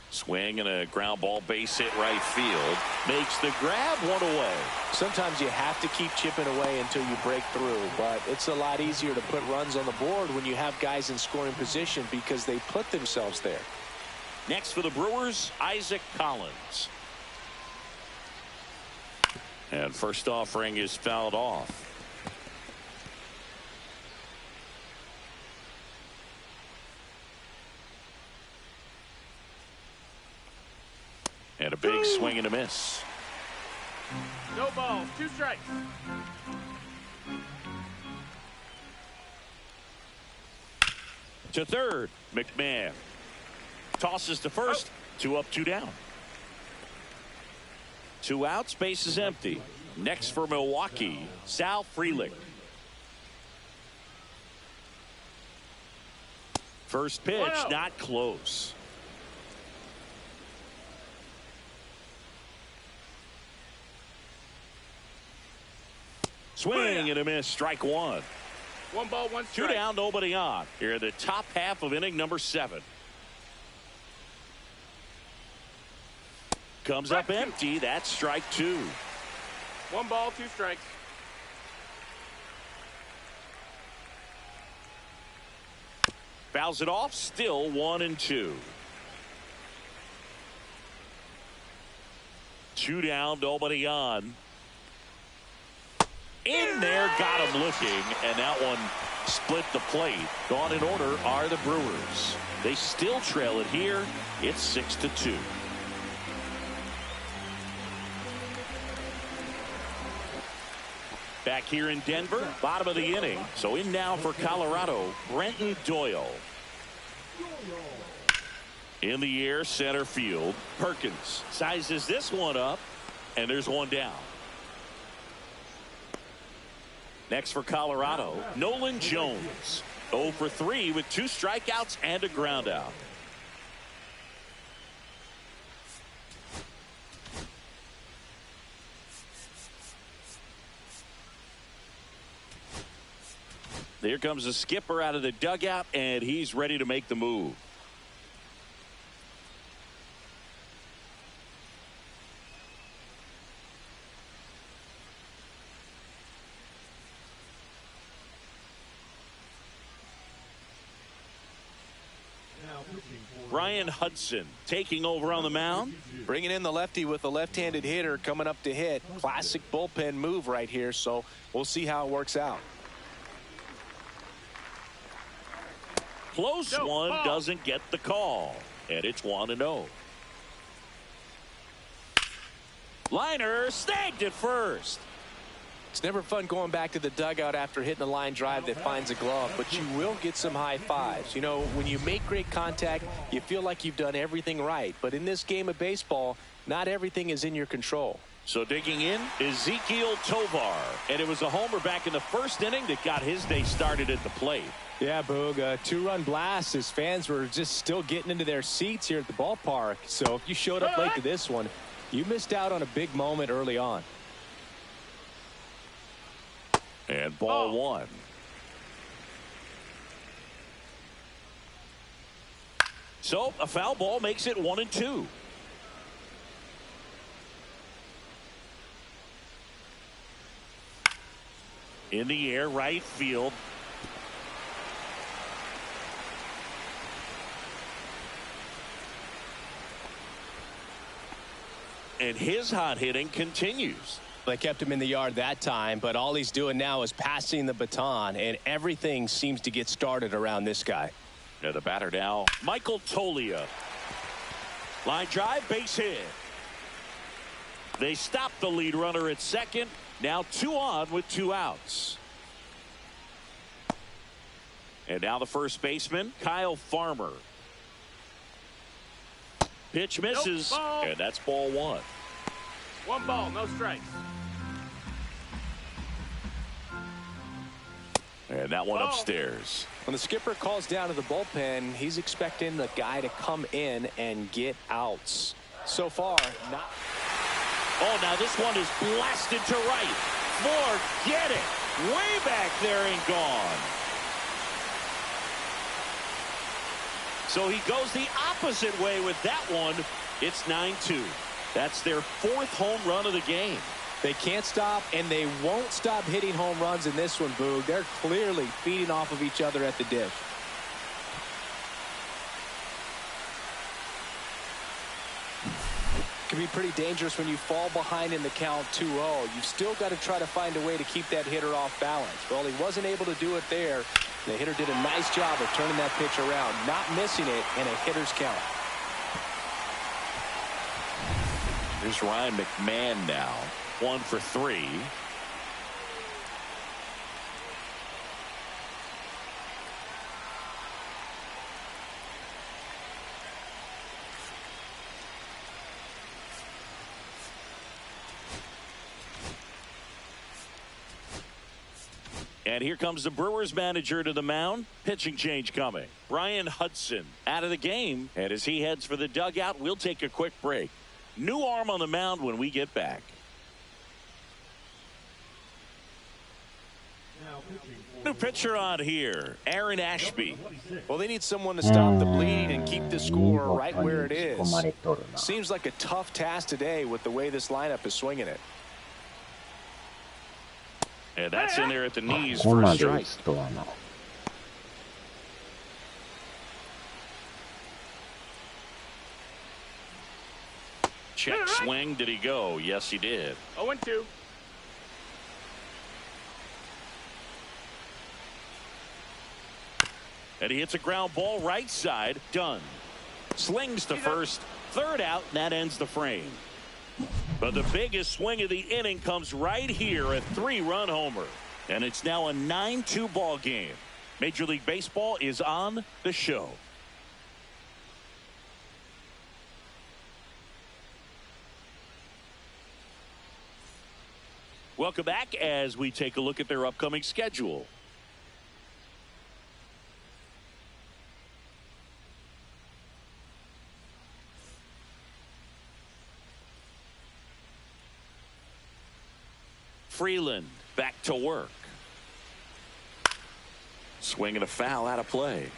Swing and a ground ball base hit right field. Makes the grab, one away. Sometimes you have to keep chipping away until you break through, but it's a lot easier to put runs on the board when you have guys in scoring position because they put themselves there. Next for the Brewers, Isaac Collins. And first offering is fouled off. And a big swing and a miss. No balls, 2 strikes. To third, McMahon. Tosses to first. 2 up, 2 down. 2 outs, base is empty. Next for Milwaukee, Sal Frelick. First pitch, not close. Swing and a miss, strike 1. 1 ball, 1 strike. 2 down, nobody on. Here in the top half of inning number 7. Comes up empty. That's strike 2. 1 ball, 2 strikes. Fouls it off. Still 1-2. 2 down, nobody on. In there, got him looking, and that one split the plate. Gone in order are the Brewers. They still trail it here. It's 6-2. Back here in Denver, bottom of the inning. So in now for Colorado, Brenton Doyle. In the air, center field. Perkins sizes this one up, and there's 1 down. Next for Colorado, Nolan Jones. 0 for 3 with 2 strikeouts and a ground out. Here comes the skipper out of the dugout, and he's ready to make the move. Now pitching for Ryan Hudson taking over on the mound. Bringing in the lefty with the left-handed hitter coming up to hit. Classic bullpen move right here, so we'll see how it works out. Close one, doesn't get the call. And it's 1-0. Liner snagged at first. It's never fun going back to the dugout after hitting a line drive that finds a glove, but you will get some high fives. You know, when you make great contact, you feel like you've done everything right. But in this game of baseball, not everything is in your control. So digging in, Ezekiel Tovar. And it was a homer back in the first inning that got his day started at the plate. Yeah, Boog, a two-run blast. His fans were just still getting into their seats here at the ballpark. So if you showed up late to this one, you missed out on a big moment early on. And ball one. So a foul ball makes it 1-2. In the air, right field. And his hot hitting continues. They kept him in the yard that time, but all he's doing now is passing the baton, and everything seems to get started around this guy. Now the batter now, Michael Tolia. Line drive, base hit. They stop the lead runner at second. Now 2 on with 2 outs. And now the first baseman, Kyle Farmer. Pitch misses, nope, and that's ball one. 1 ball, no strikes. And that one upstairs. When the skipper calls down to the bullpen, he's expecting the guy to come in and get outs. So far, not. Oh, now this one is blasted to right. Forget it. Way back there and gone. So he goes the opposite way with that one. It's 9-2. That's their 4th home run of the game. They can't stop, and they won't stop hitting home runs in this one, Boog. They're clearly feeding off of each other at the dish. Can be pretty dangerous when you fall behind in the count 2-0. You've still got to try to find a way to keep that hitter off balance. Well, he wasn't able to do it there. The hitter did a nice job of turning that pitch around, not missing it in a hitter's count. Here's Ryan McMahon now. 1 for 3. And here comes the Brewers manager to the mound. Pitching change coming. Ryan Hudson out of the game. And as he heads for the dugout, we'll take a quick break. New arm on the mound when we get back. New pitcher on here, Aaron Ashby. Well, they need someone to stop the bleeding and keep the score right where it is. Seems like a tough task today with the way this lineup is swinging it. And that's in there at the knees for a strike. Check swing. Did he go? Yes, he did. 0-2. And he hits a ground ball right side. Done. Slings to first. Third out. And that ends the frame. But the biggest swing of the inning comes right here. A 3-run homer. And it's now a 9-2 ball game. Major League Baseball is on the show. Welcome back as we take a look at their upcoming schedule. Freeland back to work. Swing and a foul out of play.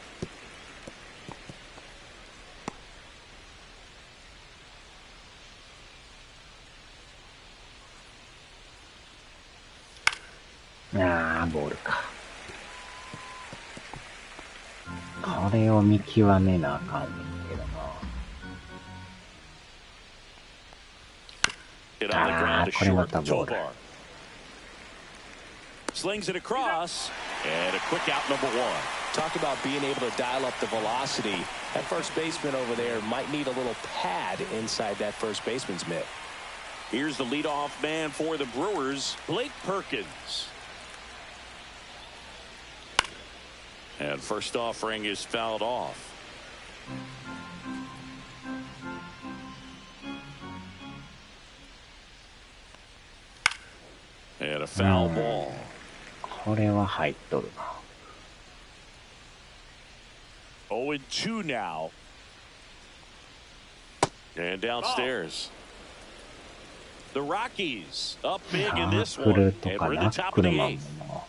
ああ、ボールか。これを見極めなあかんねんけどな。Hit on the ground to short. これまたボール。 Tovar slings it across, and a quick out, number one. Talk about being able to dial up the velocity. That first baseman over there might need a little pad inside that first baseman's mitt. Here's the leadoff man for the Brewers, Blake Perkins. And first offering is fouled off. And a foul ball. これは入っとるな。 0-2 now. And downstairs. The Rockies up big in this ナック one. ル And とか we're in ナ the ッ top ク of ル the マン eighth. も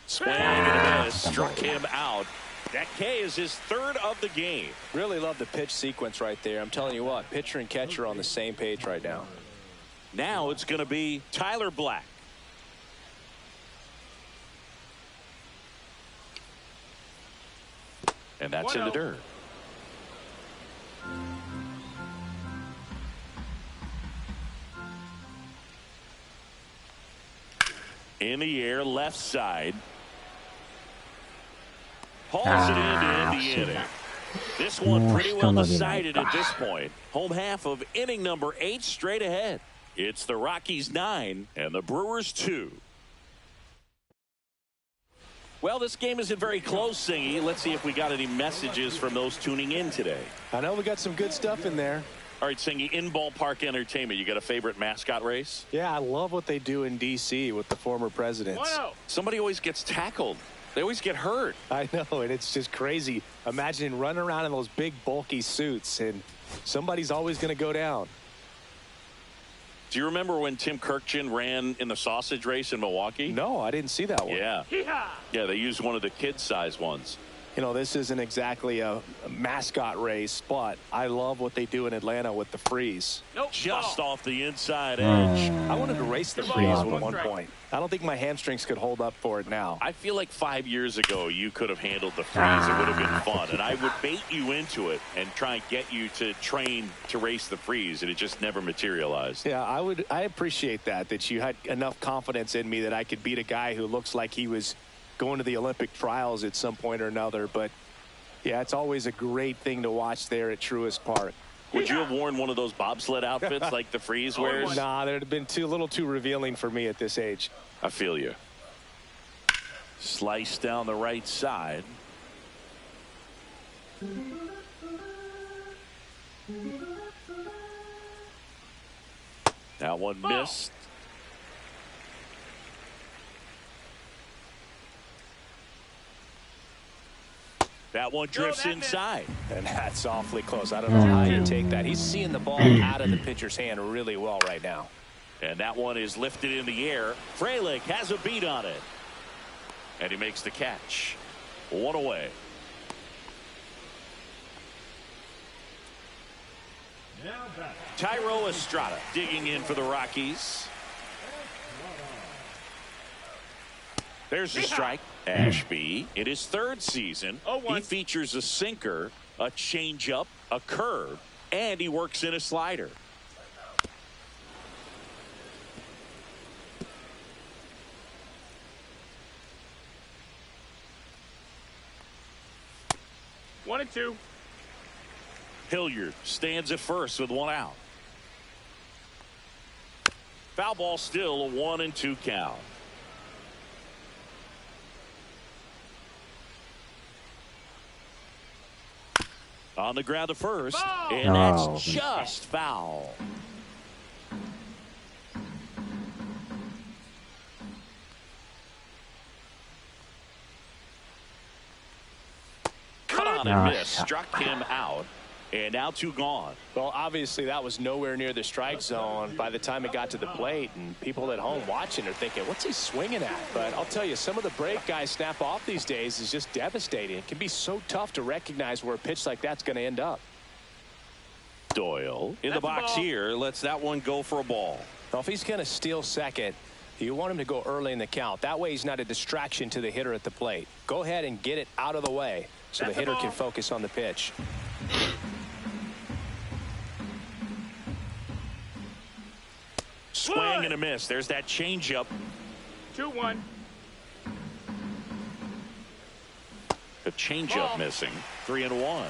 Swing and a miss. Struck him out. That K is his third of the game. Really love the pitch sequence right there. I'm telling you what, pitcher and catcher are on the same page right now. Now it's going to be Tyler Black. And that's in the dirt. In the air, left side. Hauls it into Indiana. This one pretty well decided at this point. Home half of inning number 8 straight ahead. It's the Rockies 9 and the Brewers 2. Well, this game isn't very close, Singy. Let's see if we got any messages from those tuning in today. I know we got some good stuff in there. All right, Singy, in ballpark entertainment, you got a favorite mascot race? Yeah, I love what they do in D.C. with the former presidents. Somebody always gets tackled. They always get hurt. I know, and it's just crazy. Imagine running around in those big, bulky suits, and somebody's always going to go down. Do you remember when Tim Kirkchin ran in the sausage race in Milwaukee? No, I didn't see that one. Yeah. Yeah, they used one of the kid-sized ones. You know, this isn't exactly a mascot race, but I love what they do in Atlanta with the freeze. Just off the inside edge. I wanted to race the freeze at one point. I don't think my hamstrings could hold up for it now. I feel like 5 years ago you could have handled the freeze. It would have been fun. And I would bait you into it and try and get you to train to race the freeze, and it just never materialized. Yeah, I appreciate that you had enough confidence in me that I could beat a guy who looks like he was going to the Olympic trials at some point or another. But yeah, it's always a great thing to watch there at Truist Park. Would you have worn one of those bobsled outfits like the freeze wears? Nah, they'd have been a little too revealing for me at this age. I feel you. Slice down the right side. That one missed. That one drifts inside. And that's awfully close. I don't know how you take that. He's seeing the ball out of the pitcher's hand really well right now. And that one is lifted in the air. Frelick has a beat on it. And he makes the catch. One away. Tyro Estrada digging in for the Rockies. There's the strike. Ashby, in his third season, he features a sinker, a changeup, a curve, and he works in a slider. One and two. Hilliard stands at first with one out. Foul ball, still a 1-2 count. On the ground to first, and that's just foul. Cut on and miss, struck him out, and now 2 gone. Well, obviously that was nowhere near the strike zone by the time it got to the plate, and people at home watching are thinking, what's he swinging at? But I'll tell you, some of the break guys snap off these days is just devastating. It can be so tough to recognize where a pitch like that's going to end up. Doyle in the box here lets that one go for a ball. Well, if he's going to steal second, you want him to go early in the count. That way he's not a distraction to the hitter at the plate. Go ahead and get it out of the way so the hitter can focus on the pitch. swing and a miss. There's that changeup. 2-1. The changeup missing. 3-1.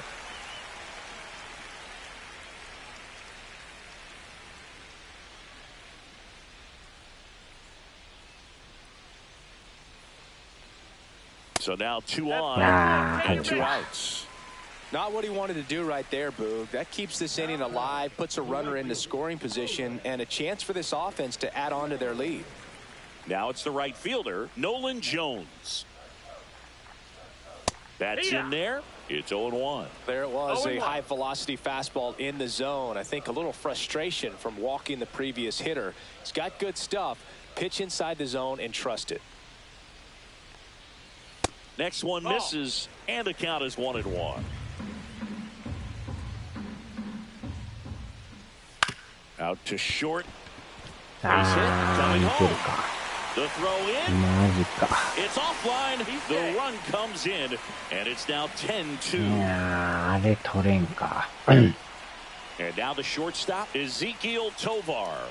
So now 2 on and 2 outs. Not what he wanted to do right there, Boog. That keeps this inning alive, puts a runner into scoring position, and a chance for this offense to add on to their lead. Now it's the right fielder, Nolan Jones. That's in there. It's 0-1. There it was, a high-velocity fastball in the zone. I think a little frustration from walking the previous hitter. He's got good stuff. Pitch inside the zone and trust it. Next one misses, and the count is 1-1. Out to short. Base hit, coming home. The throw in. It's offline. The run comes in, and it's now 10-2. And now the shortstop, Ezekiel Tovar.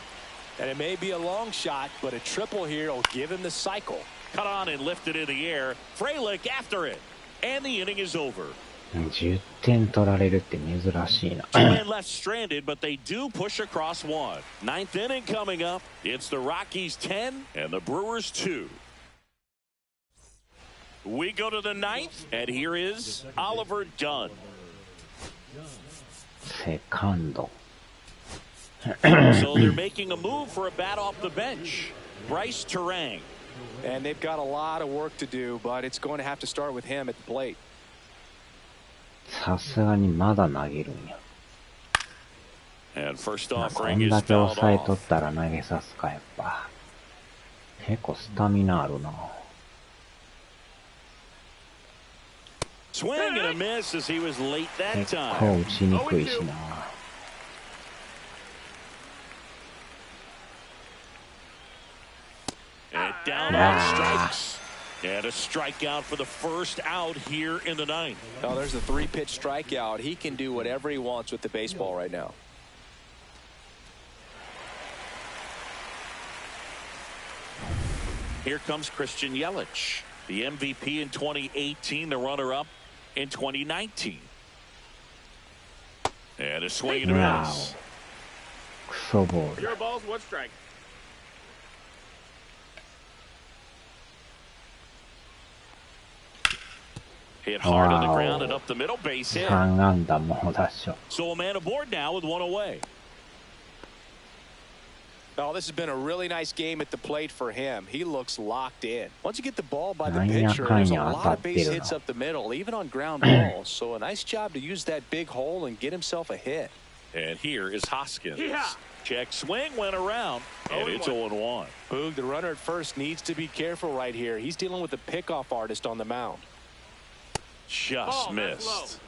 And it may be a long shot, but a triple here will give him the cycle. Cut on and lifted in the air. Frelick after it. And the inning is over. 10点取られるって珍しいな。 Two men left stranded, but they do push across one. Ninth inning coming up. It's the Rockies 10 and the Brewers 2. We go to the ninth, and here is Oliver Dunn. セカンド。 So they're making a move for a bat off the bench. Bryce Terang. And they've got a lot of work to do, but it's going to have to start with him at the plate. さすがにまだ投げるんや。 And first こ offering ん is だけ fouled 抑えとっ off. たら投げさすか、やっぱ。結構スタミナあるな。 Swing and a miss as he was late that 結 time. 構打ちにくいしな。 And down on strikes. And a strikeout for the first out here in the ninth. Oh, there's a 3-pitch strikeout. He can do whatever he wants with the baseball right now. Here comes Christian Yelich, the MVP in 2018, the runner-up in 2019. And a swing and a miss. クソボール。 Pure balls, 1 strike. Hit hard on the ground and up the middle, base hit. 3安打もうだっしょ。 So a man aboard now with 1 away. Oh, this has been a really nice game at the plate for him. He looks locked in. Once you get the ball by the なんや pitcher, かん there's a や lot 当た of って base る hits な。 up the middle, even on ground balls. So a nice job to use that big hole and get himself a hit. And here is Hoskins. Yeah. Check swing went around, and it's 0-1. Boog, the runner at first needs to be careful right here. He's dealing with a pickoff artist on the mound. Just Oh, that's low. missed.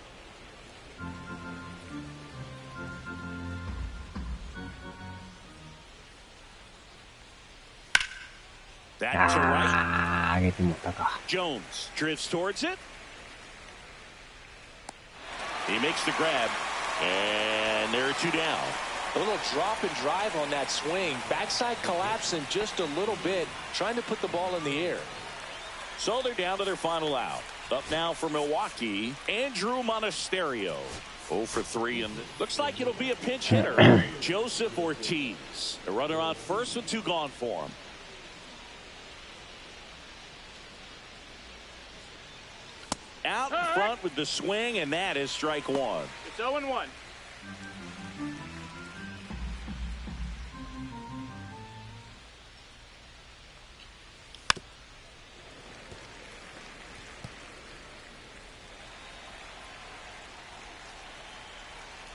That to right. あー、上げてもったか。 Jones drifts towards it. He makes the grab, and there are 2 down. A little drop and drive on that swing. Backside collapsing just a little bit, trying to put the ball in the air. So they're down to their final out. Up now for Milwaukee, Andrew Monasterio. 0 for 3, and looks like it'll be a pinch hitter. Joseph Ortiz. The runner on first with 2 gone for him. Out in front with the swing, and that is strike 1. It's 0-1.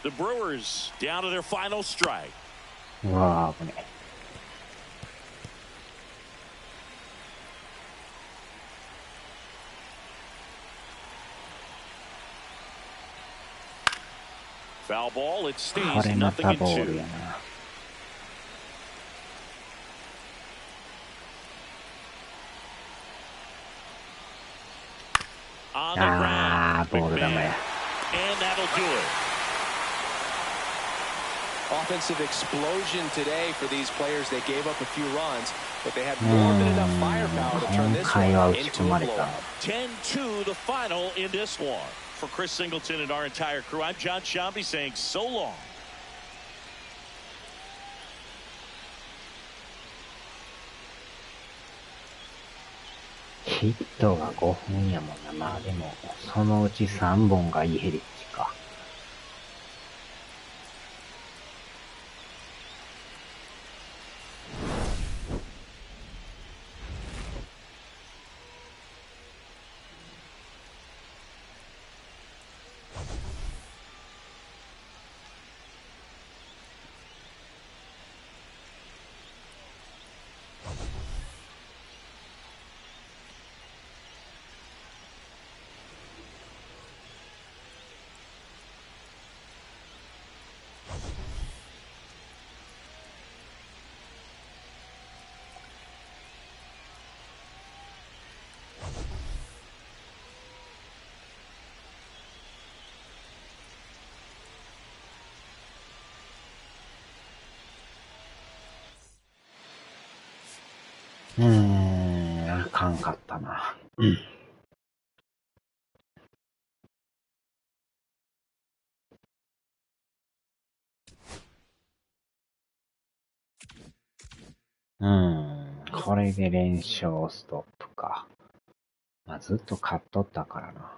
The Brewers down to their final strike. うわー、危ねえ。 Foul ball, it こ stays れま nothing た in ボール 2. やな。 On the あ ground. ー、ボール球 McMahon. や。 And that'll do it. offensive explosion today for these players. They gave up a few runs, but they had more than enough firepower to turn this one into a blowout. 10-2 the final in this one. For Chris Singleton and our entire crew, I'm John Shambi saying so long. ヒットが5本やもんな。まあでも、そのうち3本がイヘリッチか。あかんかったな。これで連勝ストップか。まあ、ずっと勝っとったからな。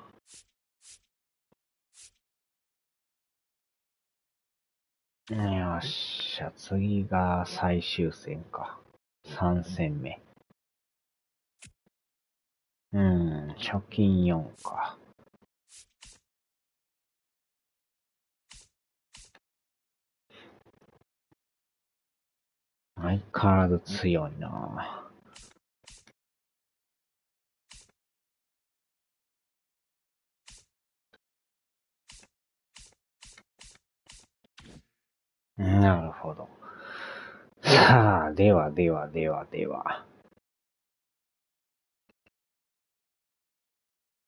よっしゃ、次が最終戦か。3戦目。貯金4か。相変わらず強いな。なるほど。さあ、では。